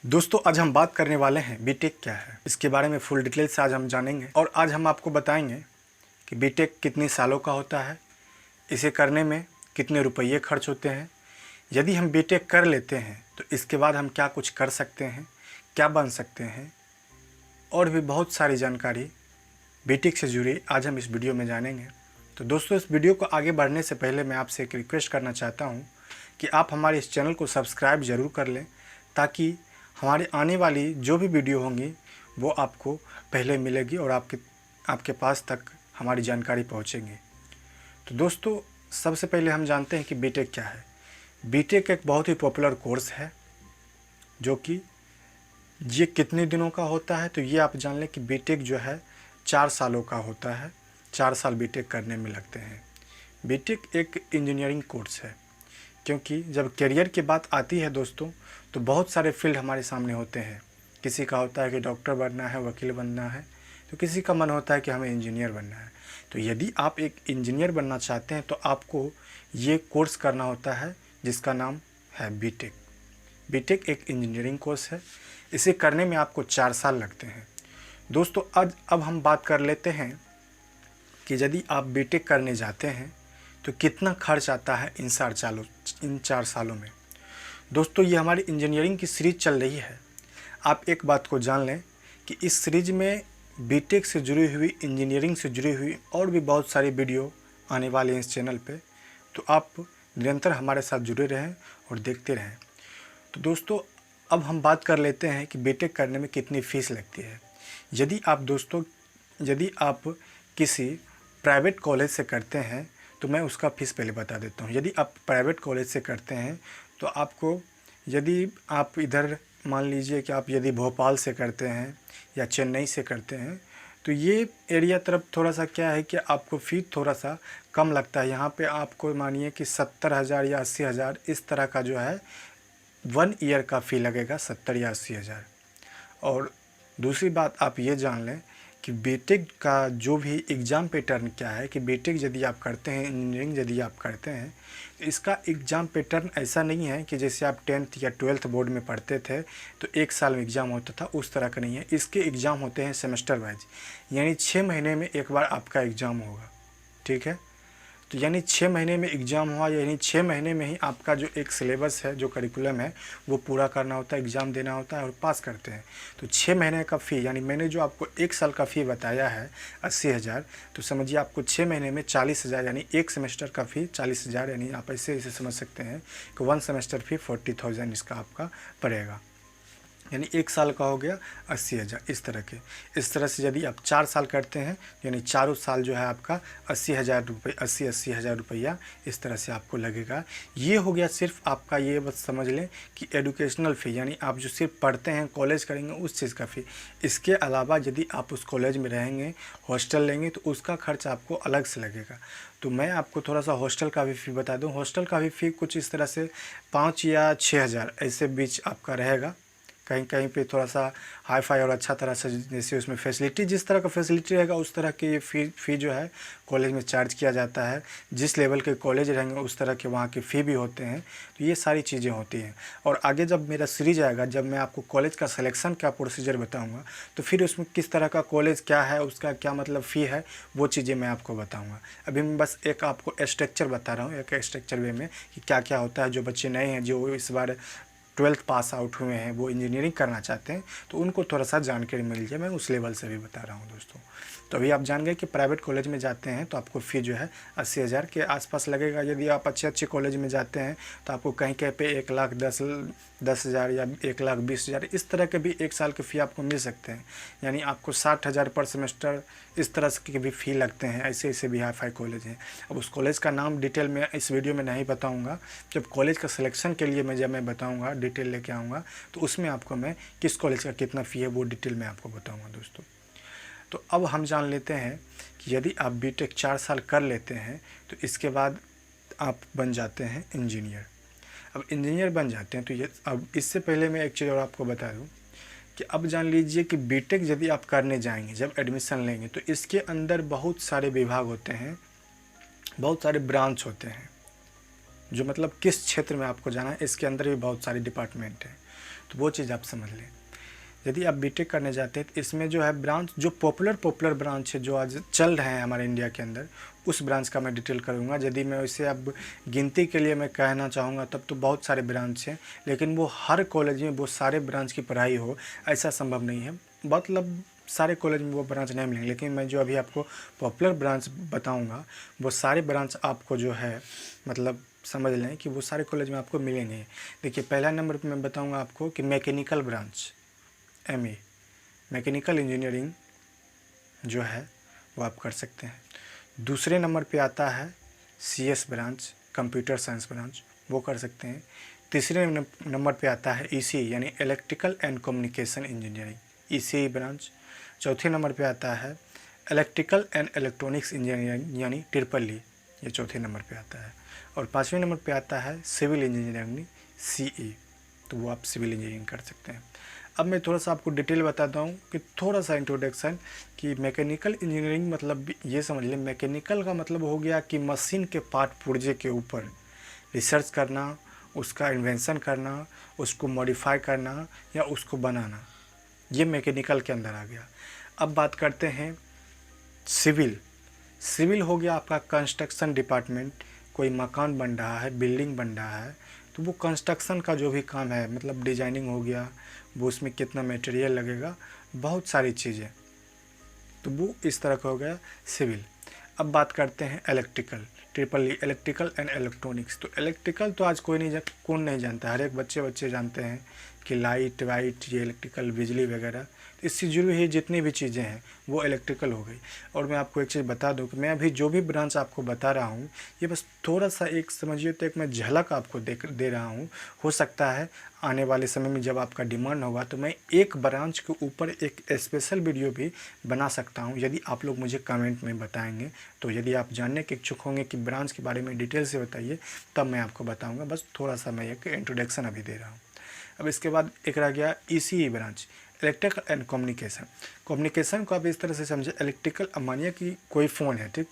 दोस्तों आज हम बात करने वाले हैं बीटेक क्या है। इसके बारे में फुल डिटेल से आज हम जानेंगे और आज हम आपको बताएंगे कि बीटेक कितने सालों का होता है, इसे करने में कितने रुपये खर्च होते हैं, यदि हम बीटेक कर लेते हैं तो इसके बाद हम क्या कुछ कर सकते हैं, क्या बन सकते हैं, और भी बहुत सारी जानकारी बीटेक से जुड़ी आज हम इस वीडियो में जानेंगे। तो दोस्तों इस वीडियो को आगे बढ़ने से पहले मैं आपसे एक रिक्वेस्ट करना चाहता हूँ कि आप हमारे इस चैनल को सब्सक्राइब ज़रूर कर लें, ताकि हमारे आने वाली जो भी वीडियो होंगी वो आपको पहले मिलेगी और आपके पास तक हमारी जानकारी पहुंचेगी। तो दोस्तों सबसे पहले हम जानते हैं कि बीटेक क्या है। बीटेक एक बहुत ही पॉपुलर कोर्स है जो कि ये कितने दिनों का होता है, तो ये आप जान लें कि बीटेक जो है 4 सालों का होता है। 4 साल बीटेक करने में लगते हैं। बीटेक एक इंजीनियरिंग कोर्स है, क्योंकि जब करियर की बात आती है दोस्तों तो बहुत सारे फील्ड हमारे सामने होते हैं। किसी का होता है कि डॉक्टर बनना है, वकील बनना है, तो किसी का मन होता है कि हमें इंजीनियर बनना है। तो यदि आप एक इंजीनियर बनना चाहते हैं तो आपको ये कोर्स करना होता है जिसका नाम है बीटेक। बीटेक एक इंजीनियरिंग कोर्स है। इसे करने में आपको 4 साल लगते हैं। दोस्तों अब हम बात कर लेते हैं कि यदि आप बीटेक करने जाते हैं तो कितना खर्च आता है इन 4 सालों में। दोस्तों ये हमारी इंजीनियरिंग की सीरीज़ चल रही है। आप एक बात को जान लें कि इस सीरीज़ में बीटेक से जुड़ी हुई, इंजीनियरिंग से जुड़ी हुई और भी बहुत सारी वीडियो आने वाली हैं इस चैनल पे। तो आप निरंतर हमारे साथ जुड़े रहें और देखते रहें। तो दोस्तों अब हम बात कर लेते हैं कि बीटेक करने में कितनी फ़ीस लगती है। यदि आप किसी प्राइवेट कॉलेज से करते हैं तो मैं उसका फ़ीस पहले बता देता हूँ। यदि आप प्राइवेट कॉलेज से करते हैं तो आपको, यदि आप इधर मान लीजिए कि आप यदि भोपाल से करते हैं या चेन्नई से करते हैं तो ये एरिया तरफ थोड़ा सा क्या है कि आपको फ़ीस थोड़ा सा कम लगता है। यहाँ पे आपको मानिए कि 70,000 या 80,000 इस तरह का जो है 1 ईयर का फ़ी लगेगा, 70 या 80,000। और दूसरी बात आप ये जान लें कि बीटेक का जो भी एग्ज़ाम पैटर्न क्या है कि बीटेक यदि आप करते हैं, इंजीनियरिंग यदि आप करते हैं तो इसका एग्ज़ाम पैटर्न ऐसा नहीं है कि जैसे आप 10th या 12th बोर्ड में पढ़ते थे तो 1 साल में एग्ज़ाम होता था, उस तरह का नहीं है। इसके एग्ज़ाम होते हैं सेमेस्टर वाइज, यानी 6 महीने में एक बार आपका एग्ज़ाम होगा। ठीक है, तो यानी 6 महीने में एग्ज़ाम हुआ, यानी 6 महीने में ही आपका जो एक सिलेबस है, जो करिकुलम है वो पूरा करना होता है, एग्ज़ाम देना होता है और पास करते हैं। तो 6 महीने का फ़ी, यानी मैंने जो आपको 1 साल का फ़ी बताया है 80,000, तो समझिए आपको 6 महीने में 40,000, यानी एक सेमेस्टर का फ़ी 40,000, यानी आप ऐसे समझ सकते हैं कि 1 सेमेस्टर फ़ी 40,000 इसका आपका पड़ेगा, यानी 1 साल का हो गया 80,000। इस तरह से यदि आप 4 साल करते हैं यानी चारों साल जो है आपका 80,000 रुपये, 80,000 रुपया इस तरह से आपको लगेगा। ये हो गया सिर्फ आपका, ये बस समझ लें कि एजुकेशनल फ़ी, यानी आप जो सिर्फ पढ़ते हैं, कॉलेज करेंगे उस चीज़ का फ़ी। इसके अलावा यदि आप उस कॉलेज में रहेंगे, हॉस्टल लेंगे तो उसका खर्च आपको अलग से लगेगा। तो मैं आपको थोड़ा सा हॉस्टल का भी फ़ी बता दूँ। हॉस्टल का भी फ़ी कुछ इस तरह से 5 या 6,000 ऐसे बीच आपका रहेगा। कहीं कहीं पे थोड़ा सा हाई फाई और अच्छा तरह से, जैसे उसमें फैसिलिटी, जिस तरह का फैसिलिटी रहेगा उस तरह की ये फ़ी जो है कॉलेज में चार्ज किया जाता है। जिस लेवल के कॉलेज रहेंगे उस तरह के वहाँ के फ़ी भी होते हैं। तो ये सारी चीज़ें होती हैं। और आगे जब मेरा सीरीज आएगा, जब मैं आपको कॉलेज का सिलेक्शन का प्रोसीजर बताऊँगा तो फिर उसमें किस तरह का कॉलेज क्या है, उसका क्या मतलब फ़ी है, वो चीज़ें मैं आपको बताऊँगा। अभी मैं बस एक आपको स्ट्रक्चर बता रहा हूँ, एक स्ट्रक्चर वे में कि क्या क्या होता है। जो बच्चे नए हैं, जो इस बार 12th पास आउट हुए हैं, वो इंजीनियरिंग करना चाहते हैं, तो उनको थोड़ा सा जानकारी मिल जाए, मैं उस लेवल से भी बता रहा हूँ दोस्तों। तो अभी आप जान गए कि प्राइवेट कॉलेज में जाते हैं तो आपको फ़ी जो है 80,000 के आसपास लगेगा। यदि आप अच्छे कॉलेज में जाते हैं तो आपको कहीं कहीं पे 1,10,000 या 1,20,000 इस तरह के भी 1 साल के फ़ी आपको मिल सकते हैं। यानी आपको 60,000 पर सेमेस्टर इस तरह के भी फ़ी लगते हैं। ऐसे भी हाई फाई कॉलेज हैं। अब उस कॉलेज का नाम डिटेल में इस वीडियो में नहीं बताऊँगा। जब कॉलेज का सिलेक्शन के लिए जब मैं बताऊँगा, डिटेल लेके आऊँगा, तो उसमें आपको मैं किस कॉलेज का कितना फ़ी है वो डिटेल में आपको बताऊँगा दोस्तों। तो अब हम जान लेते हैं कि यदि आप बीटेक 4 साल कर लेते हैं तो इसके बाद आप बन जाते हैं इंजीनियर। अब इंजीनियर बन जाते हैं तो ये, अब इससे पहले मैं एक चीज़ और आपको बता दूं कि अब जान लीजिए कि बीटेक यदि आप करने जाएंगे, जब एडमिशन लेंगे तो इसके अंदर बहुत सारे विभाग होते हैं, बहुत सारे ब्रांच होते हैं, जो मतलब किस क्षेत्र में आपको जाना है, इसके अंदर भी बहुत सारे डिपार्टमेंट हैं। तो वो चीज़ आप समझ लें। यदि आप बीटेक करने जाते हैं तो इसमें जो है ब्रांच, जो पॉपुलर ब्रांच है जो आज चल रहे हैं हमारे इंडिया के अंदर, उस ब्रांच का मैं डिटेल करूँगा। यदि मैं इसे अब गिनती के लिए मैं कहना चाहूँगा तब तो बहुत सारे ब्रांच हैं, लेकिन वो हर कॉलेज में वो सारे ब्रांच की पढ़ाई हो ऐसा संभव नहीं है। मतलब सारे कॉलेज में वो ब्रांच नहीं मिलेंगे, लेकिन मैं जो अभी आपको पॉपुलर ब्रांच बताऊँगा वो सारे ब्रांच आपको जो है मतलब समझ लें कि वो सारे कॉलेज में आपको मिलेंगे। देखिए, पहला नंबर पर मैं बताऊँगा आपको कि mechanical branch, MA mechanical engineering जो है वो आप कर सकते हैं। दूसरे नंबर पे आता है CS branch, computer science branch, वो कर सकते हैं। तीसरे नंबर पे आता है ECE यानी electrical and communication engineering, ECE branch. चौथे नंबर पे आता है इलेक्ट्रिकल एंड इलेक्ट्रॉनिक्स इंजीनियरिंग यानी EEE, ये चौथे नंबर पे आता है। और पाँचवें नंबर पे आता है सिविल इंजीनियरिंग, CE, तो वो आप सिविल इंजीनियरिंग कर सकते हैं। अब मैं थोड़ा सा आपको डिटेल बताता हूँ कि थोड़ा सा इंट्रोडक्शन कि मैकेनिकल इंजीनियरिंग मतलब ये समझ लें, मैकेनिकल का मतलब हो गया कि मशीन के पार्ट पुर्जे के ऊपर रिसर्च करना, उसका इन्वेंशन करना, उसको मॉडिफाई करना या उसको बनाना, ये मैकेनिकल के अंदर आ गया। अब बात करते हैं सिविल। सिविल हो गया आपका कंस्ट्रक्शन डिपार्टमेंट, कोई मकान बन रहा है, बिल्डिंग बन रहा है, तो वो कंस्ट्रक्शन का जो भी काम है मतलब डिजाइनिंग हो गया, वो उसमें कितना मटेरियल लगेगा, बहुत सारी चीज़ें, तो वो इस तरह का हो गया सिविल। अब बात करते हैं electrical, EEE electrical and electronics. तो इलेक्ट्रिकल तो आज कौन नहीं जानता, हर एक बच्चे जानते हैं कि लाइट वाइट, ये इलेक्ट्रिकल, बिजली वगैरह, इससे जुड़ी हुई जितनी भी चीज़ें हैं वो इलेक्ट्रिकल हो गई। और मैं आपको एक चीज़ बता दूं कि मैं अभी जो भी ब्रांच आपको बता रहा हूं ये बस थोड़ा सा एक समझिए तो एक मैं झलक आपको दे रहा हूं। हो सकता है आने वाले समय में जब आपका डिमांड होगा तो मैं एक ब्रांच के ऊपर एक स्पेशल वीडियो भी बना सकता हूं, यदि आप लोग मुझे कमेंट में बताएंगे। तो यदि आप जानने के इच्छुक होंगे कि ब्रांच के बारे में डिटेल से बताइए तब मैं आपको बताऊँगा। बस थोड़ा सा मैं एक इंट्रोडक्शन अभी दे रहा हूँ। अब इसके बाद एक रह गया ECE branch, electrical and communication. Communication को आप इस तरह से समझे, इलेक्ट्रिकल, अब मानिए कि कोई फ़ोन है, ठीक,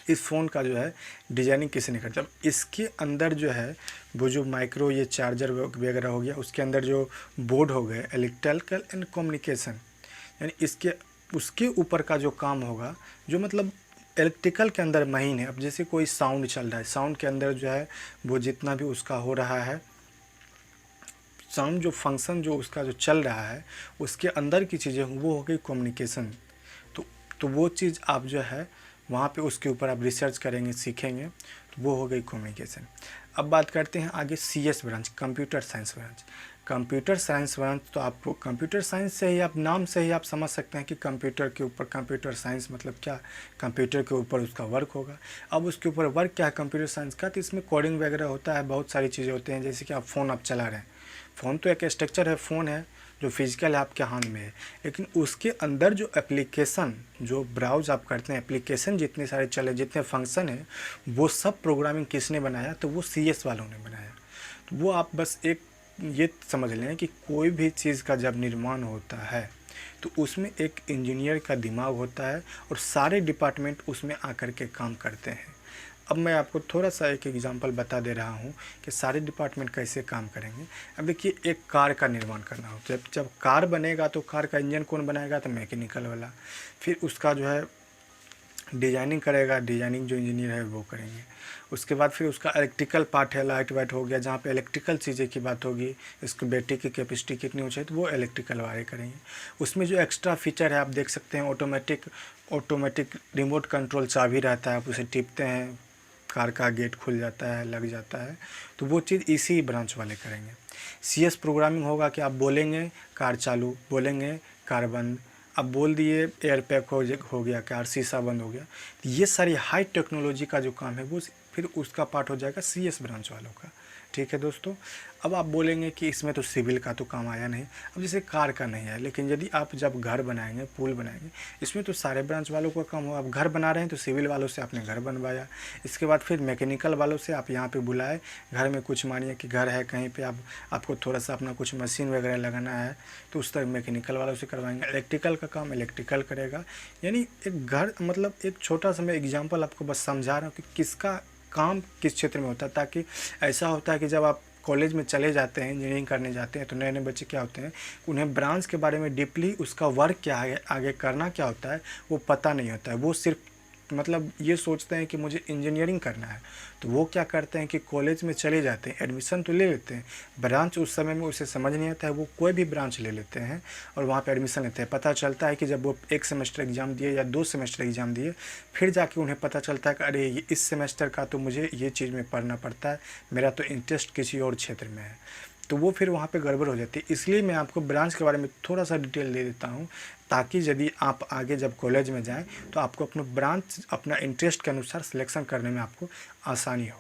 इस फ़ोन का जो है डिजाइनिंग किसी ने करता, अब इसके अंदर जो है वो जो माइक्रो ये चार्जर वगैरह हो गया, उसके अंदर जो बोर्ड हो गए, इलेक्ट्रिकल एंड कम्युनिकेशन, यानी इसके उसके ऊपर का जो काम होगा जो मतलब इलेक्ट्रिकल के अंदर महीन है। अब जैसे कोई साउंड चल रहा है, साउंड के अंदर जो है वो जितना भी उसका हो रहा है साउंड, जो फंक्शन जो उसका जो चल रहा है उसके अंदर की चीज़ें वो हो गई कम्युनिकेशन। तो वो चीज़ आप जो है वहाँ पे उसके ऊपर आप रिसर्च करेंगे, सीखेंगे, तो वो हो गई कम्युनिकेशन। अब बात करते हैं आगे CS branch, computer science branch. Computer science branch तो आपको कंप्यूटर साइंस से ही आप नाम से ही आप समझ सकते हैं कि कंप्यूटर के ऊपर, कंप्यूटर साइंस मतलब क्या, कंप्यूटर के ऊपर उसका वर्क होगा। अब उसके ऊपर वर्क क्या है कंप्यूटर साइंस का, तो इसमें कोडिंग वगैरह होता है, बहुत सारी चीज़ें होती हैं। जैसे कि आप फ़ोन आप चला रहे हैं, फ़ोन तो एक स्ट्रक्चर है, फ़ोन है जो फिजिकल है आपके हाथ में है, लेकिन उसके अंदर जो एप्लीकेशन, जो ब्राउज आप करते हैं, एप्लीकेशन जितने सारे चले, जितने फंक्शन हैं, वो सब प्रोग्रामिंग किसने बनाया, तो वो CS वालों ने बनाया। तो वो आप बस एक ये समझ लें कि कोई भी चीज़ का जब निर्माण होता है तो उसमें एक इंजीनियर का दिमाग होता है और सारे डिपार्टमेंट उसमें आकर के काम करते हैं। अब मैं आपको थोड़ा सा एक एग्जांपल बता दे रहा हूँ कि सारे डिपार्टमेंट कैसे काम करेंगे। अब देखिए, एक कार का निर्माण करना हो, जब कार बनेगा तो कार का इंजन कौन बनाएगा, तो मैकेनिकल वाला। फिर उसका जो है डिजाइनिंग करेगा, डिजाइनिंग जो इंजीनियर है वो करेंगे। उसके बाद फिर उसका इलेक्ट्रिकल पार्ट है, लाइट वाइट हो गया, जहाँ पे इलेक्ट्रिकल चीज़ें की बात होगी, इसको बैटरी की कैपेसिटी कितनी हो चाहिए तो वो इलेक्ट्रिकल वाले करेंगे। उसमें जो एक्स्ट्रा फीचर है आप देख सकते हैं, ऑटोमेटिक रिमोट कंट्रोल चाबी रहता है, आप उसे टिपते हैं, कार का गेट खुल जाता है, लग जाता है, तो वो चीज़ इसी ब्रांच वाले करेंगे। CS प्रोग्रामिंग होगा कि आप बोलेंगे कार चालू, बोलेंगे कार बंद, अब बोल दिए एयर पैक हो गया, कार शीशा बंद हो गया। तो ये सारी हाई टेक्नोलॉजी का जो काम है वो फिर उसका पार्ट हो जाएगा CS ब्रांच वालों का। ठीक है दोस्तों। अब आप बोलेंगे कि इसमें तो सिविल का तो काम आया नहीं, अब जैसे कार का नहीं है, लेकिन यदि आप जब घर बनाएंगे, पुल बनाएंगे, इसमें तो सारे ब्रांच वालों का काम हो। आप घर बना रहे हैं तो सिविल वालों से आपने घर बनवाया, इसके बाद फिर मैकेनिकल वालों से आप यहाँ पे बुलाए, घर में कुछ मानिए कि घर है कहीं पे, आपको थोड़ा सा अपना कुछ मशीन वगैरह लगाना है तो उस तरह मैकेनिकल वालों से करवाएंगे। इलेक्ट्रिकल का काम इलेक्ट्रिकल करेगा। यानी एक घर मतलब एक छोटा सा मैं एग्जाम्पल आपको बस समझा रहा हूँ कि किसका काम किस क्षेत्र में होता है, ताकि ऐसा होता है कि जब आप कॉलेज में चले जाते हैं, इंजीनियरिंग करने जाते हैं, तो नए नए बच्चे क्या होते हैं, उन्हें ब्रांच के बारे में डीपली उसका वर्क क्या है, आगे करना क्या होता है वो पता नहीं होता है। वो सिर्फ मतलब ये सोचते हैं कि मुझे इंजीनियरिंग करना है, तो वो क्या करते हैं कि कॉलेज में चले जाते हैं, एडमिशन तो ले लेते हैं, ब्रांच उस समय में उसे समझ नहीं आता है, वो कोई भी ब्रांच ले लेते हैं और वहाँ पे एडमिशन लेते हैं। पता चलता है कि जब वो 1 सेमेस्टर एग्ज़ाम दिए या 2 सेमेस्टर एग्ज़ाम दिए, फिर जाके उन्हें पता चलता है कि अरे इस सेमेस्टर का तो मुझे ये चीज़ में पढ़ना पड़ता है, मेरा तो इंटरेस्ट किसी और क्षेत्र में है, तो वो फिर वहाँ पे गड़बड़ हो जाती है। इसलिए मैं आपको ब्रांच के बारे में थोड़ा सा डिटेल दे देता हूँ, ताकि यदि आप आगे जब कॉलेज में जाएं तो आपको अपना ब्रांच अपना इंटरेस्ट के अनुसार सिलेक्शन करने में आपको आसानी हो।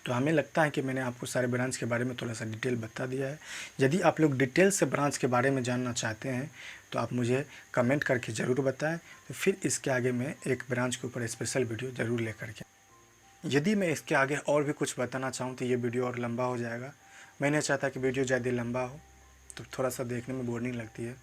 तो हमें लगता है कि मैंने आपको सारे ब्रांच के बारे में थोड़ा सा डिटेल बता दिया है। यदि आप लोग डिटेल से ब्रांच के बारे में जानना चाहते हैं तो आप मुझे कमेंट करके ज़रूर बताएं, तो फिर इसके आगे मैं एक ब्रांच के ऊपर स्पेशल वीडियो ज़रूर लेकर के। यदि मैं इसके आगे और भी कुछ बताना चाहूँ तो ये वीडियो और लंबा हो जाएगा। मैं नहीं चाहता कि वीडियो ज़्यादा लंबा हो, तो थोड़ा सा देखने में बोरिंग लगती है,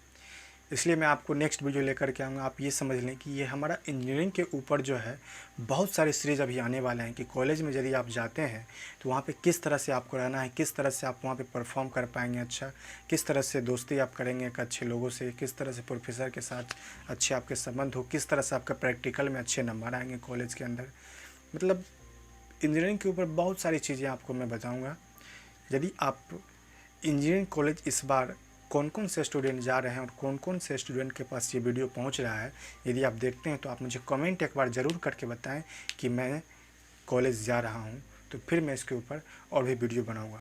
इसलिए मैं आपको नेक्स्ट वीडियो लेकर के आऊँगा। आप ये समझ लें कि ये हमारा इंजीनियरिंग के ऊपर जो है बहुत सारे सीरीज़ अभी आने वाले हैं कि कॉलेज में यदि आप जाते हैं तो वहाँ पे किस तरह से आपको रहना है, किस तरह से आप वहाँ पे परफॉर्म कर पाएंगे अच्छा, किस तरह से दोस्ती आप करेंगे एक अच्छे लोगों से, किस तरह से प्रोफेसर के साथ अच्छे आपके संबंध हो, किस तरह से आपका प्रैक्टिकल में अच्छे नंबर आएंगे कॉलेज के अंदर। मतलब इंजीनियरिंग के ऊपर बहुत सारी चीज़ें आपको मैं बताऊँगा। यदि आप इंजीनियरिंग कॉलेज इस बार कौन कौन से स्टूडेंट जा रहे हैं और कौन कौन से स्टूडेंट के पास ये वीडियो पहुंच रहा है, यदि आप देखते हैं तो आप मुझे कमेंट एक बार ज़रूर करके बताएं कि मैं कॉलेज जा रहा हूं, तो फिर मैं इसके ऊपर और भी वीडियो बनाऊंगा।